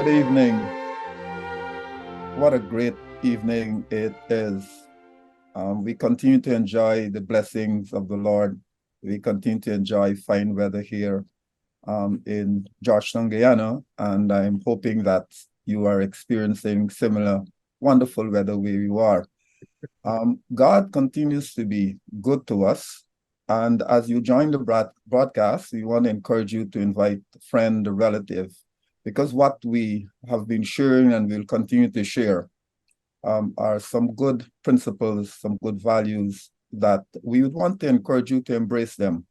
Good evening. What a great evening it is. We continue to enjoy the blessings of the Lord. We continue to enjoy fine weather here in Georgetown, Guyana, and I'm hoping that you are experiencing similar wonderful weather where you are. God continues to be good to us. And as you join the broadcast, we want to encourage you to invite a friend, a relative, because what we have been sharing and will continue to share are some good principles, some good values that we would want to encourage you to embrace them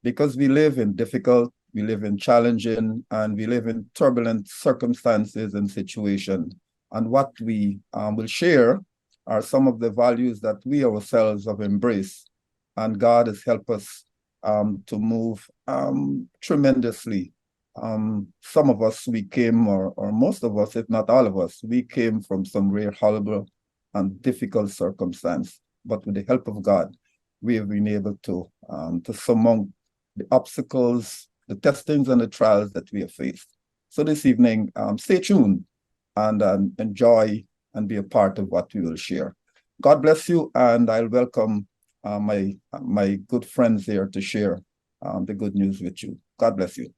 because we live in difficult, we live in challenging, and we live in turbulent circumstances and situations. And what we will share are some of the values that we ourselves have embraced. And God has helped us to move tremendously. Some of us, we came, or most of us, if not all of us, we came from some real horrible and difficult circumstance. But with the help of God, we have been able to surmount the obstacles, the testings, and the trials that we have faced. So this evening, stay tuned and enjoy and be a part of what we will share. God bless you, and I'll welcome my good friends here to share the good news with you. God bless you.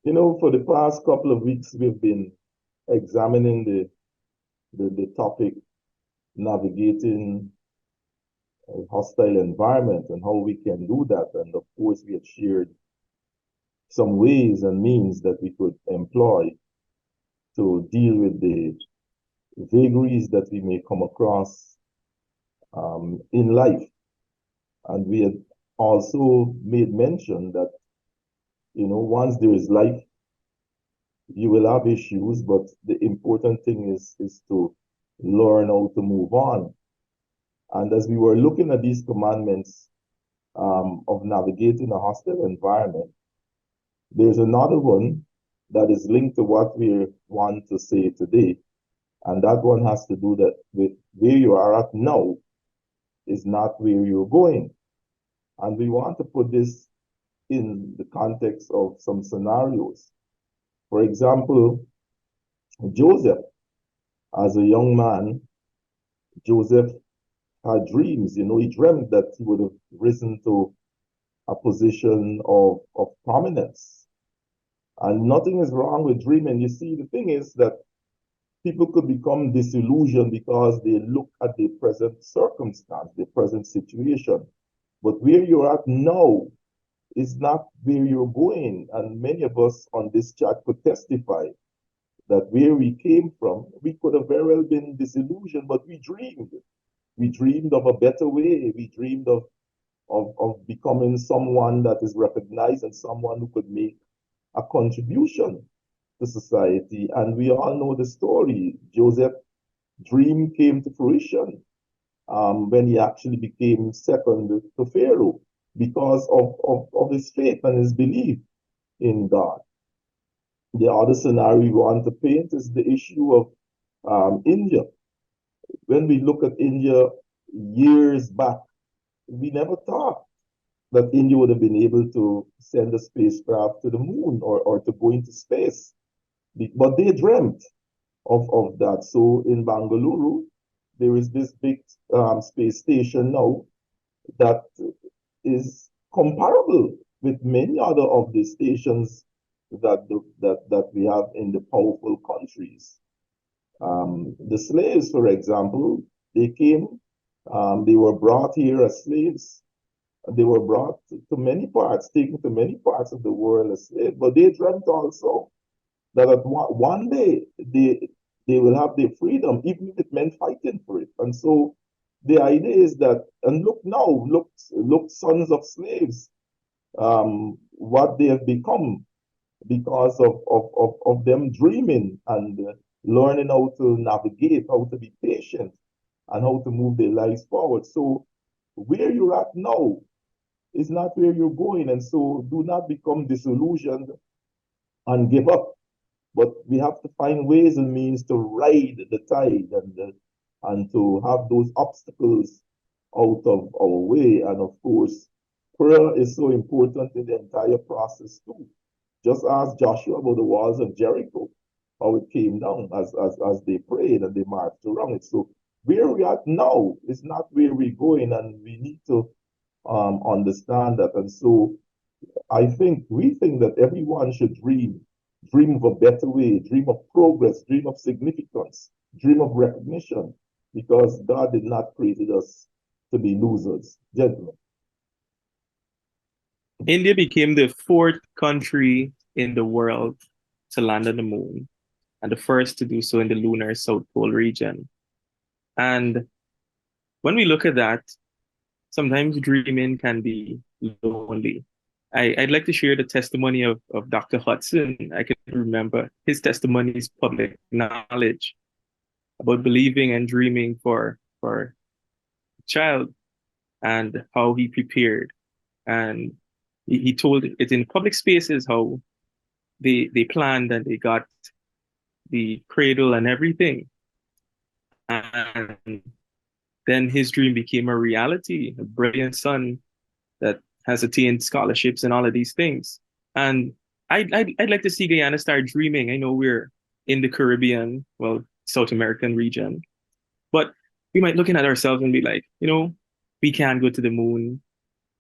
You know, for the past couple of weeks, we've been examining the topic navigating a hostile environment and how we can do that. And of course, we have shared some ways and means that we could employ to deal with the vagaries that we may come across in life. And we had also made mention that, you know, once there is life, you will have issues, but the important thing is to learn how to move on. And as we were looking at these commandments of navigating a hostile environment, there's another one that is linked to what we want to say today. And that one has to do that with where you are at now is not where you're going. And we want to put this in the context of some scenarios. For example, Joseph, as a young man, Joseph had dreams. You know, he dreamt that he would have risen to a position of prominence. And nothing is wrong with dreaming. You see, the thing is that people could become disillusioned because they look at the present circumstance, the present situation. But where you're at now is not where you're going. And many of us on this chat could testify that where we came from, we could have very well been disillusioned, but we dreamed. We dreamed of a better way. We dreamed of becoming someone that is recognized and someone who could make a contribution to society. And we all know the story. Joseph's dream came to fruition when he actually became second to Pharaoh because of his faith and his belief in God. The other scenario we want to paint is the issue of India. When we look at India years back, we never thought that India would have been able to send a spacecraft to the moon or to go into space. But they dreamt of that. So in Bangalore, there is this big space station now that is comparable with many other of the stations that we have in the powerful countries. The slaves, for example, they came, they were brought here as slaves. They were brought to many parts, taken to many parts of the world as slaves, but they dreamt also that at one day they will have their freedom, even if it meant fighting for it. And so the idea is that, and look now, look, sons of slaves, what they have become because of them dreaming and learning how to navigate, how to be patient, and how to move their lives forward. So where you're at now is not where you're going. And so do not become disillusioned and give up. But we have to find ways and means to ride the tide and to have those obstacles out of our way. And of course, prayer is so important in the entire process too. Just ask Joshua about the walls of Jericho. how it came down as they prayed and they marched around it. So where we are now is not where we're going, and we need to understand that. And so we think that everyone should dream of a better way, dream of progress, dream of significance, dream of recognition, because God did not create us to be losers. Gentlemen. India became the fourth country in the world to land on the moon and the first to do so in the lunar South Pole region. And when we look at that, sometimes dreaming can be lonely. I'd like to share the testimony of Dr. Hudson. I can remember his testimony is public knowledge about believing and dreaming for a child and how he prepared. And he told it in public spaces how they planned and they got the cradle and everything. And then his dream became a reality, a brilliant son that has attained scholarships and all of these things. And I'd like to see Guyana start dreaming. I know we're in the Caribbean, well, South American region, but we might looking at ourselves and be like, we can't go to the moon,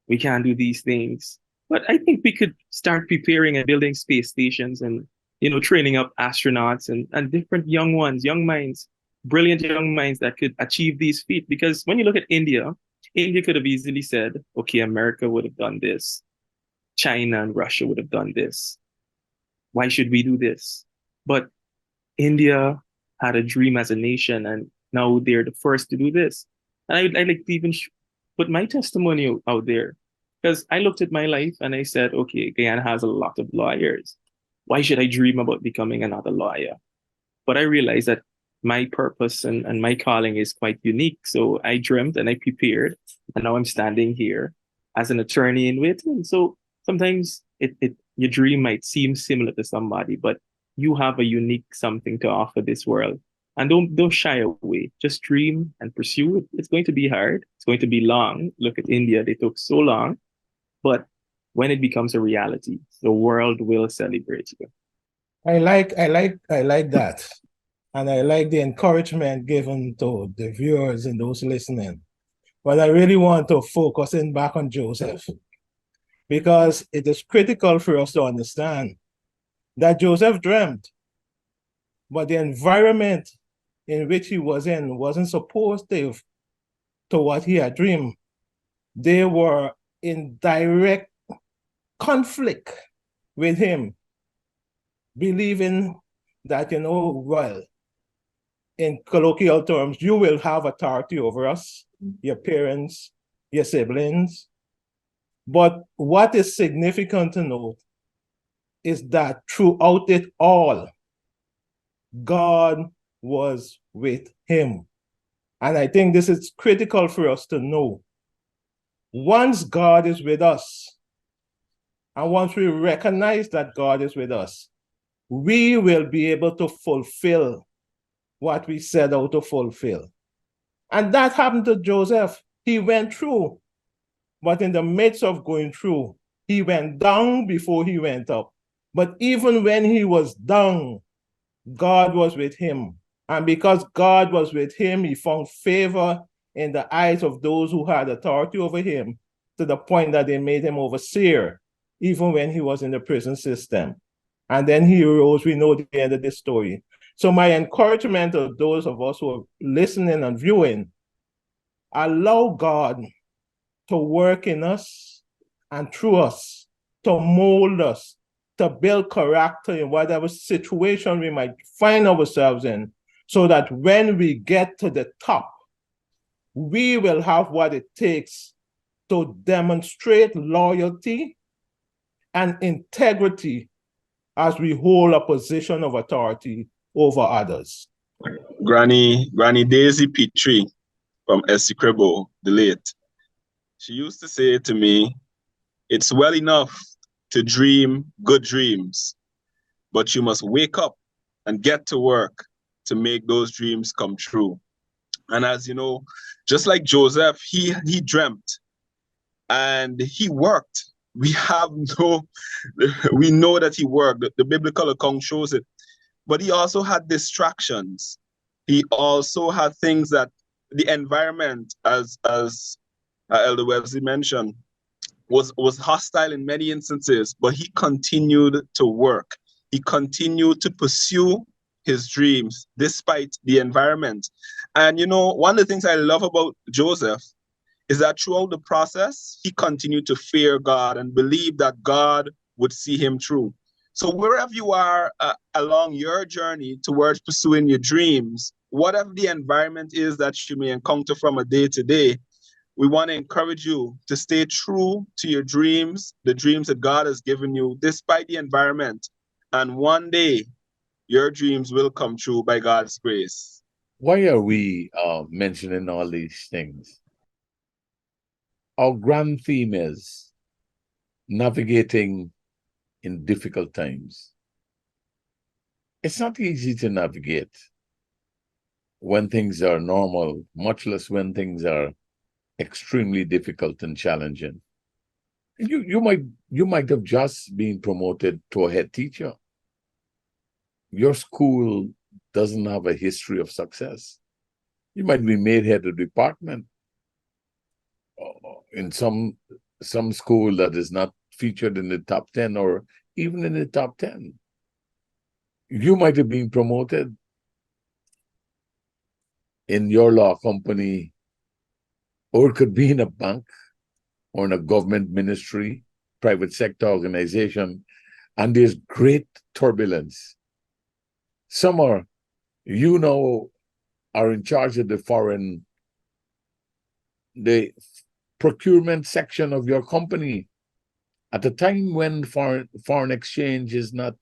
we can't do these things. But I think we could start preparing and building space stations and, training up astronauts and different young ones, young minds, brilliant young minds that could achieve these feats. Because when you look at India could have easily said, okay, America would have done this. China and Russia would have done this. Why should we do this? But India had a dream as a nation, and now they're the first to do this. And I'd like to even put my testimony out there, because I looked at my life and I said, okay, Guyana has a lot of lawyers. Why should I dream about becoming another lawyer? But I realized that my purpose and my calling is quite unique. So I dreamt and I prepared, and now I'm standing here as an attorney in waiting. So sometimes your dream might seem similar to somebody, but you have a unique something to offer this world. And don't shy away. Just dream and pursue it. It's going to be hard. It's going to be long. Look at India, they took so long. But when it becomes a reality, the world will celebrate you. I like that. And I like the encouragement given to the viewers and those listening. But I really want to focus in back on Joseph, because it is critical for us to understand that Joseph dreamt, but the environment in which he was in wasn't supportive to what he had dreamed. They were in direct conflict with him, believing that, well, in colloquial terms, you will have authority over us, your parents, your siblings. But what is significant to note is that throughout it all, God was with him. And I think this is critical for us to know. Once God is with us, and once we recognize that God is with us, we will be able to fulfill what we set out to fulfill. And that happened to Joseph. He went through, but in the midst of going through, he went down before he went up. But even when he was down, God was with him. And because God was with him, he found favor in the eyes of those who had authority over him, to the point that they made him overseer, even when he was in the prison system. And then he arose. We know the end of this story. So my encouragement to those of us who are listening and viewing, allow God to work in us and through us, to mold us, to build character in whatever situation we might find ourselves in, so that when we get to the top, we will have what it takes to demonstrate loyalty and integrity as we hold a position of authority over others. Granny Daisy Petrie from Essekrebo, the late, she used to say to me, it's well enough to dream good dreams, but you must wake up and get to work to make those dreams come true. And as you know, just like Joseph, he dreamt and he worked. We know that he worked. The biblical account shows it. but he also had distractions. He also had things that the environment, as Elder Wesley mentioned, was hostile in many instances, but he continued to work. He continued to pursue his dreams despite the environment. And one of the things I love about Joseph is that throughout the process, he continued to fear God and believe that God would see him through. So wherever you are along your journey towards pursuing your dreams, whatever the environment is that you may encounter from a day to day, we want to encourage you to stay true to your dreams, the dreams that God has given you, despite the environment. And one day, your dreams will come true by God's grace. Why are we mentioning all these things? Our grand theme is navigating in difficult times. It's not easy to navigate when things are normal, much less when things are extremely difficult and challenging. You might have just been promoted to a head teacher. Your school doesn't have a history of success. You might be made head of department in some school that is not featured in the top 10 or even in the top 10. You might have been promoted in your law company, or it could be in a bank or in a government ministry, private sector organization, and there's great turbulence. Some are in charge of the procurement section of your company at a time when foreign exchange is not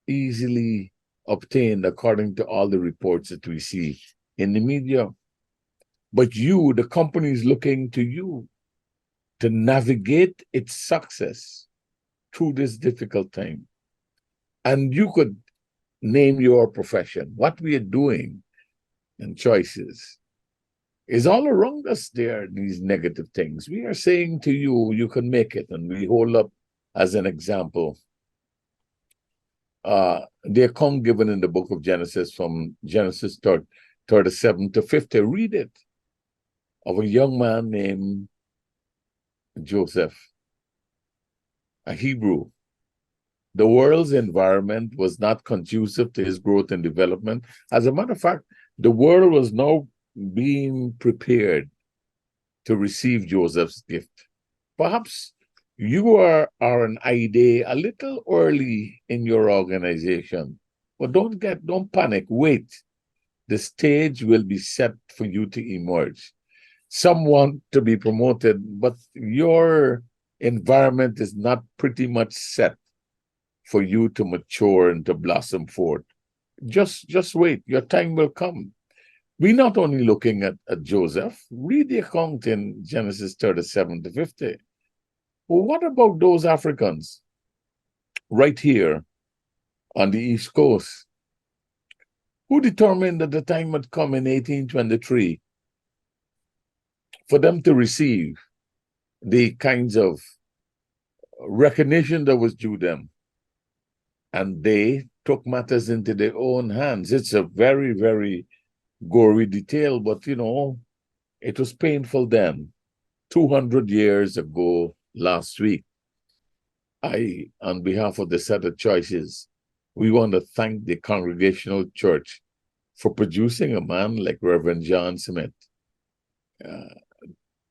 easily obtained, according to all the reports that we see in the media. But the company is looking to you to navigate its success through this difficult time. And you could name your profession. What we are doing and choices is all around us there, these negative things. We are saying to you, you can make it. And we hold up as an example the account given in the book of Genesis, from Genesis 37 to 50. Read it, of a young man named Joseph, a Hebrew. The world's environment was not conducive to his growth and development. As a matter of fact, the world was now being prepared to receive Joseph's gift. Perhaps you are an idea a little early in your organization, but don't panic. Wait. The stage will be set for you to emerge. Some want to be promoted, but your environment is not pretty much set for you to mature and to blossom forth. Just wait. Your time will come. We're not only looking at Joseph. Read the account in Genesis 37 to 50. Well, what about those Africans right here on the East Coast who determined that the time had come in 1823 for them to receive the kinds of recognition that was due them? And they took matters into their own hands. It's a very, very gory detail, but it was painful then. 200 years ago, last week, on behalf of the Set of Choices, we want to thank the Congregational Church for producing a man like Reverend John Smith,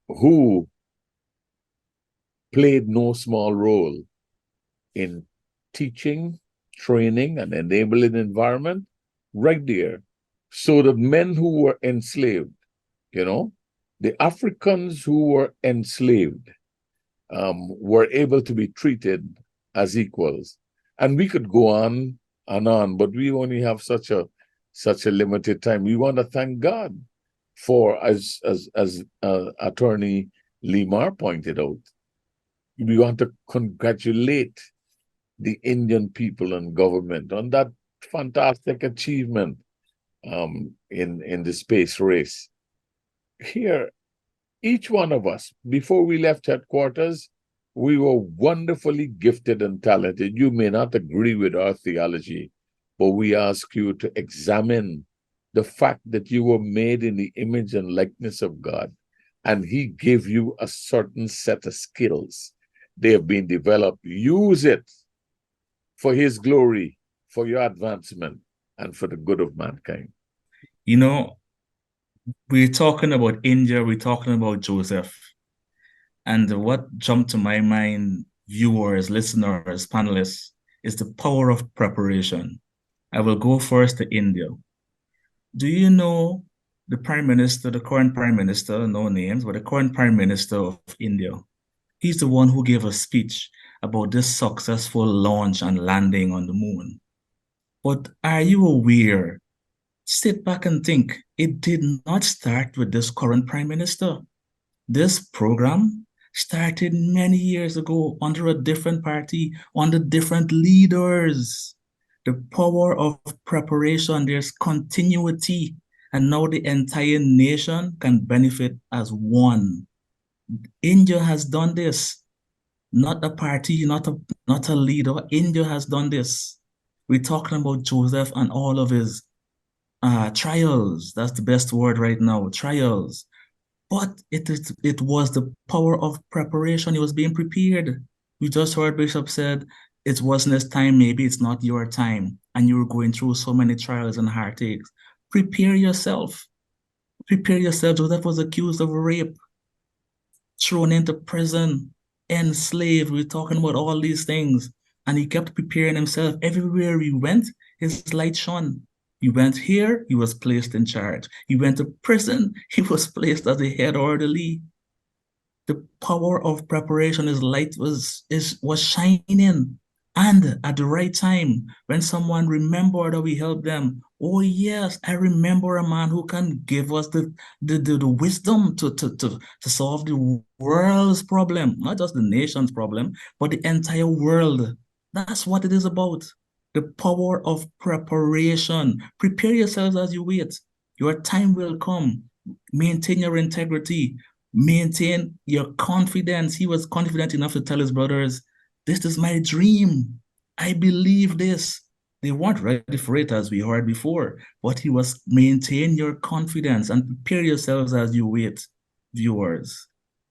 who played no small role in teaching, training, and enabling environment right there, so that men who were enslaved, the Africans who were enslaved, were able to be treated as equals. And we could go on and on, but we only have such a limited time. We want to thank God for, as Attorney Limar pointed out, we want to congratulate the Indian people and government on that fantastic achievement in the space race. Here, each one of us, before we left headquarters, we were wonderfully gifted and talented. You may not agree with our theology, but we ask you to examine the fact that you were made in the image and likeness of God, and He gave you a certain set of skills. They have been developed. Use it for His glory, for your advancement, and for the good of mankind. You know, we're talking about India, we're talking about Joseph. And what jumped to my mind, viewers, listeners, panelists, is the power of preparation. I will go first to India. Do you know the Prime Minister, the current Prime Minister, no names, but the current Prime Minister of India? He's the one who gave a speech about this successful launch and landing on the moon. But are you aware? Sit back and think, it did not start with this current Prime Minister. This program started many years ago under a different party, under different leaders. The power of preparation, there's continuity, and now the entire nation can benefit as one. India has done this, not a party, not a leader. India has done this. We're talking about Joseph and all of his trials. That's the best word right now, trials. But it was the power of preparation. He was being prepared. We just heard Bishop said, it wasn't his time, maybe it's not your time, and you were going through so many trials and heartaches. Prepare yourself. Prepare yourself. Joseph was accused of rape, thrown into prison, enslaved. We're talking about all these things. And he kept preparing himself. Everywhere he went, his light shone. He went here, he was placed in charge. He went to prison, he was placed as a head orderly. The power of preparation, his light was shining. And at the right time, when someone remembered that we helped them, oh yes, I remember a man who can give us the wisdom to solve the world's problem, not just the nation's problem, but the entire world. That's what it is about. The power of preparation. Prepare yourselves as you wait. Your time will come. Maintain your integrity. Maintain your confidence. He was confident enough to tell his brothers, this is my dream. I believe this. They weren't ready for it, as we heard before, but he was maintain your confidence and prepare yourselves as you wait, viewers.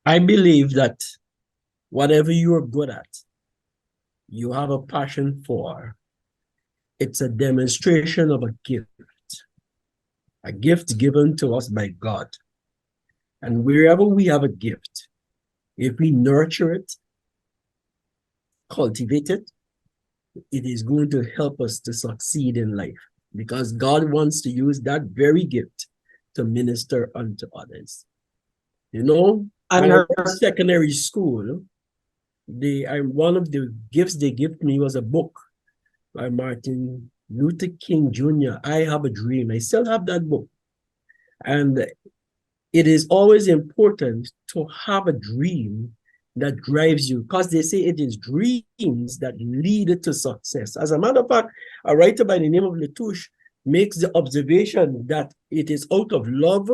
I believe that whatever you are good at, you have a passion for, it's a demonstration of a gift given to us by God. And wherever we have a gift, if we nurture it, cultivate it, it is going to help us to succeed in life, because God wants to use that very gift to minister unto others. You know, when I was in secondary school, one of the gifts they gave me was a book by Martin Luther King Jr., I Have a Dream. I still have that book. And it is always important to have a dream that drives you, because they say it is dreams that lead to success. As a matter of fact, a writer by the name of Latouche makes the observation that it is out of love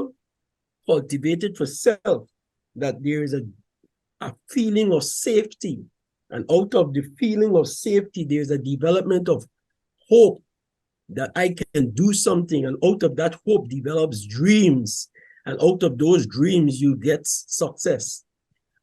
cultivated for self that there is a feeling of safety. And out of the feeling of safety, there's a development of hope that I can do something. And out of that hope develops dreams. And out of those dreams, you get success.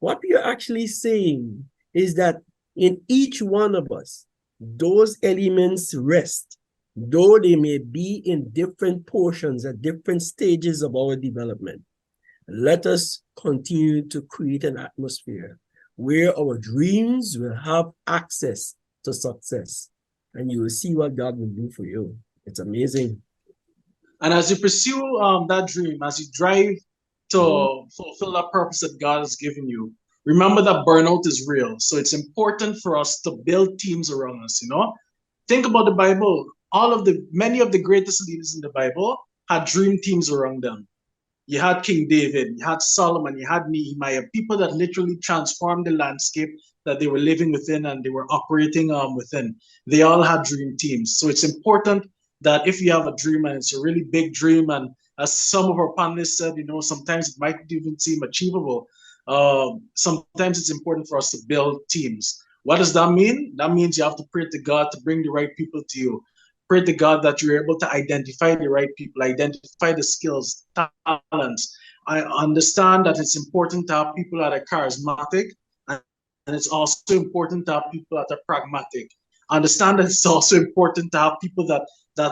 What we are actually saying is that in each one of us, those elements rest, though they may be in different portions at different stages of our development. Let us continue to create an atmosphere where our dreams will have access to success. And you will see what God will do for you. It's amazing. And as you pursue that dream, as you drive to fulfill that purpose that God has given you, remember that burnout is real. So it's important for us to build teams around us, you know? Think about the Bible. Many of the greatest leaders in the Bible had dream teams around them. You had King David, you had Solomon, you had Nehemiah, people that literally transformed the landscape that they were living within and they were operating within. They all had dream teams. So it's important that if you have a dream and it's a really big dream, and as some of our panelists said, you know, sometimes it might even seem achievable. Sometimes it's important for us to build teams. What does that mean? That means you have to pray to God to bring the right people to you. Pray to God that you're able to identify the right people, identify the skills, talents. I understand that it's important to have people that are charismatic, and it's also important to have people that are pragmatic. Understand that it's also important to have people that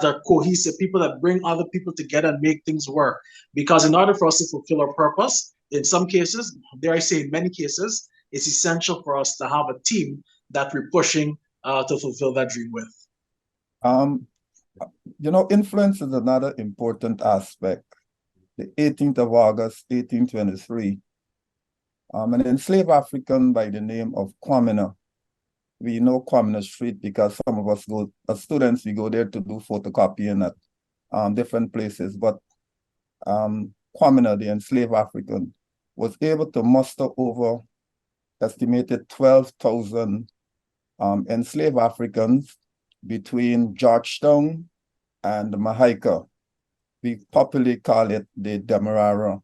are cohesive, people that bring other people together and make things work. Because in order for us to fulfill our purpose, in some cases, dare I say in many cases, it's essential for us to have a team that we're pushing to fulfill that dream with. Influence is another important aspect. The 18th of August, 1823, an enslaved African by the name of Kwamina. We know Kwamina Street because some of us go, as students, we go there to do photocopying at different places. But Kwamina, the enslaved African, was able to muster over estimated 12,000 enslaved Africans between Georgetown and Mahaica. We popularly call it the Demerara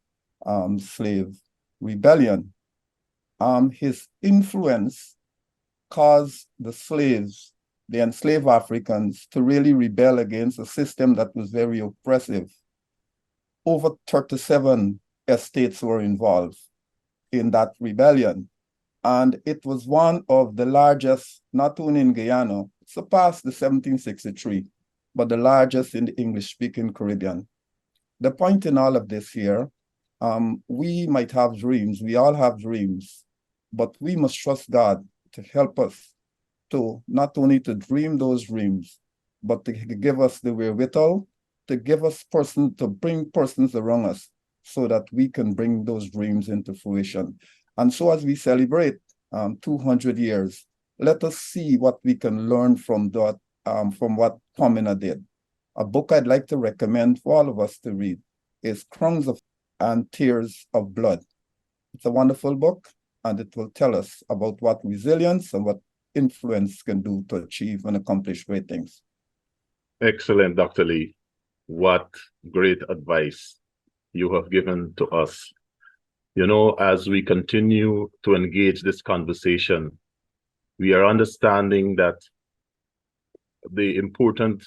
slave rebellion. His influence caused the slaves, the enslaved Africans, to really rebel against a system that was very oppressive. Over 37 estates were involved in that rebellion. And it was one of the largest, not only in Guyana, surpassed the 1763, but the largest in the English-speaking Caribbean. The point in all of this here, we might have dreams, we all have dreams, but we must trust God to help us to not only to dream those dreams, but to give us the wherewithal, to give us to bring persons around us so that we can bring those dreams into fruition. And so as we celebrate 200 years, let us see what we can learn from that, from what Kwamina did. A book I'd like to recommend for all of us to read is Crowns and Tears of Blood. It's a wonderful book, and it will tell us about what resilience and what influence can do to achieve and accomplish great things. Excellent, Dr. Lee. What great advice you have given to us. As we continue to engage this conversation, we are understanding that the important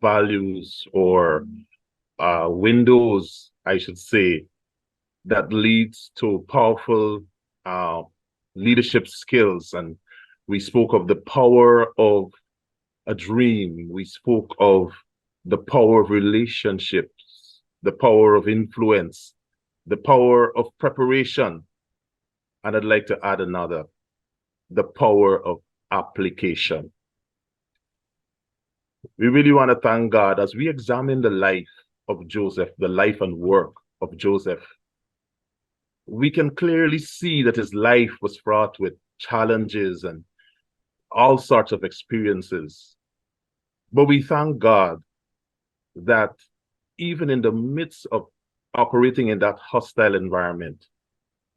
values or windows, I should say, that leads to powerful leadership skills. And we spoke of the power of a dream. We spoke of the power of relationships, the power of influence, the power of preparation. And I'd like to add another, the power of application. We really want to thank God as we examine the life of Joseph, the life and work of Joseph. We can clearly see that his life was fraught with challenges and all sorts of experiences. But we thank God that even in the midst of operating in that hostile environment,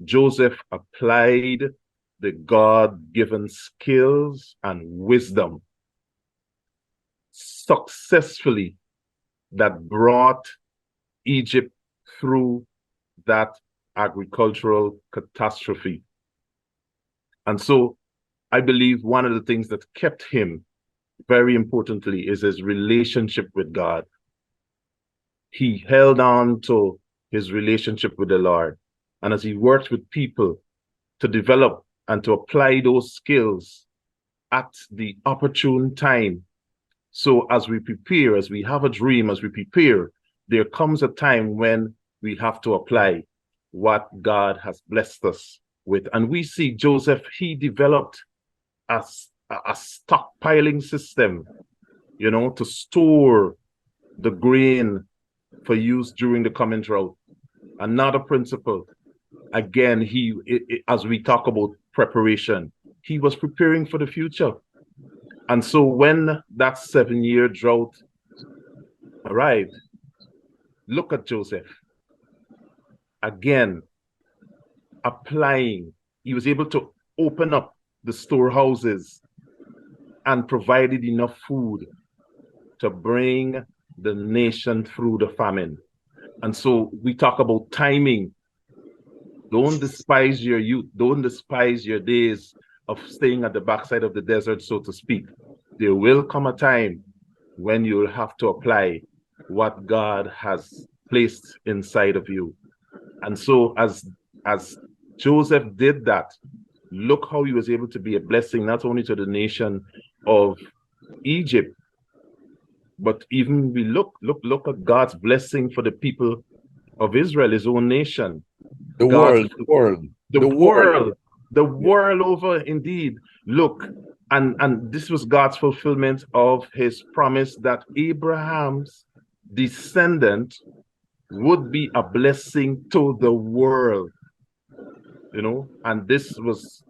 Joseph applied the God-given skills and wisdom successfully that brought Egypt through that agricultural catastrophe. And so I believe one of the things that kept him, very importantly, is his relationship with God. He held on to his relationship with the Lord. And as he worked with people to develop and to apply those skills at the opportune time. So as we prepare, as we have a dream, as we prepare, there comes a time when we have to apply what God has blessed us with. And we see Joseph, he developed a stockpiling system, to store the grain for use during the coming drought. Another principle, again, as we talk about preparation, he was preparing for the future. And so when that 7-year drought arrived, look at Joseph. Again, applying, he was able to open up the storehouses and provided enough food to bring the nation through the famine. And so we talk about timing. Don't despise your youth. Don't despise your days of staying at the backside of the desert, so to speak. There will come a time when you'll have to apply what God has placed inside of you. And so as Joseph did that, look how he was able to be a blessing not only to the nation of Egypt, but even we look at God's blessing for the people of Israel, his own nation. The world over, indeed. Look, and this was God's fulfillment of his promise that Abraham's descendant would be a blessing to the world. You know, and this was,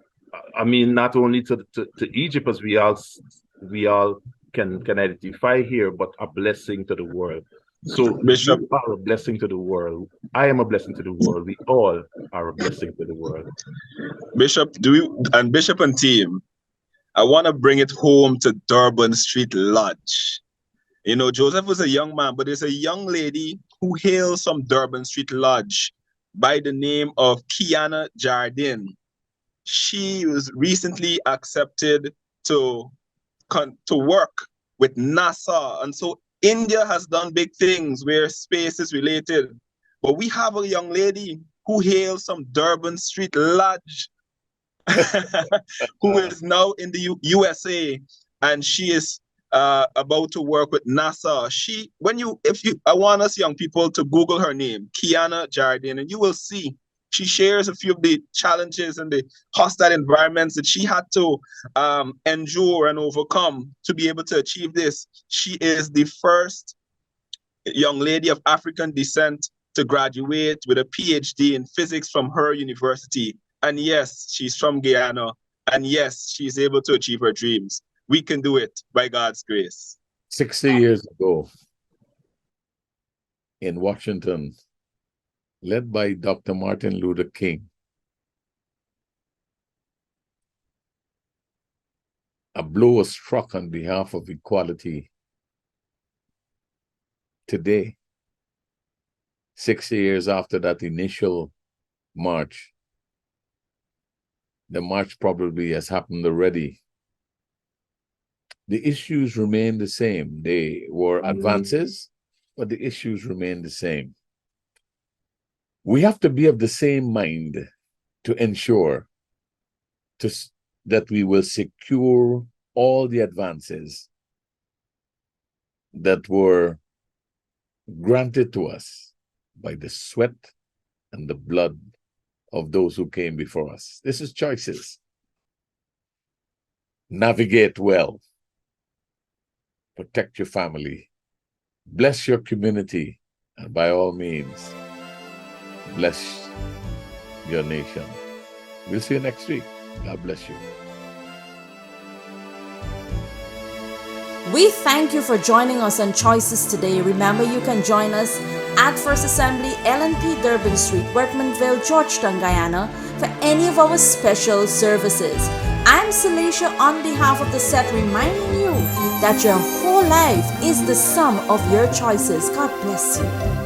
I mean, not only to Egypt, as we all can identify here, but a blessing to the world. So Bishop, you are a blessing to the world. I am a blessing to the world. We all are a blessing to the world. Bishop, Bishop and team, I want to bring it home to Durban Street Lodge. You know, Joseph was a young man, but there's a young lady who hails from Durban Street Lodge by the name of Kiana Jardine. She was recently accepted to work with NASA. And so India has done big things where space is related. But we have a young lady who hails from Durban Street Lodge, who is now in the USA, and she is about to work with NASA. I want us young people to Google her name, Kiana Jardine, and you will see she shares a few of the challenges and the hostile environments that she had to endure and overcome to be able to achieve this. She is the first young lady of African descent to graduate with a PhD in physics from her university. And yes, she's from Guyana. And yes, she's able to achieve her dreams. We can do it by God's grace. 60 years ago in Washington, led by Dr. Martin Luther King, a blow was struck on behalf of equality. Today, 60 years after that initial march, the march probably has happened already. The issues remain the same. They were advances, but the issues remain the same. We have to be of the same mind to ensure that we will secure all the advances that were granted to us by the sweat and the blood of those who came before us. This is choices. Navigate well. Protect your family. Bless your community. And by all means, bless your nation. We'll see you next week. God bless you. We thank you for joining us on Choices today. Remember, you can join us at First Assembly, LNP Durban Street, Workmanville, Georgetown, Guyana, for any of our special services. I'm Celicia on behalf of the set, reminding you that your whole life is the sum of your choices. God bless you.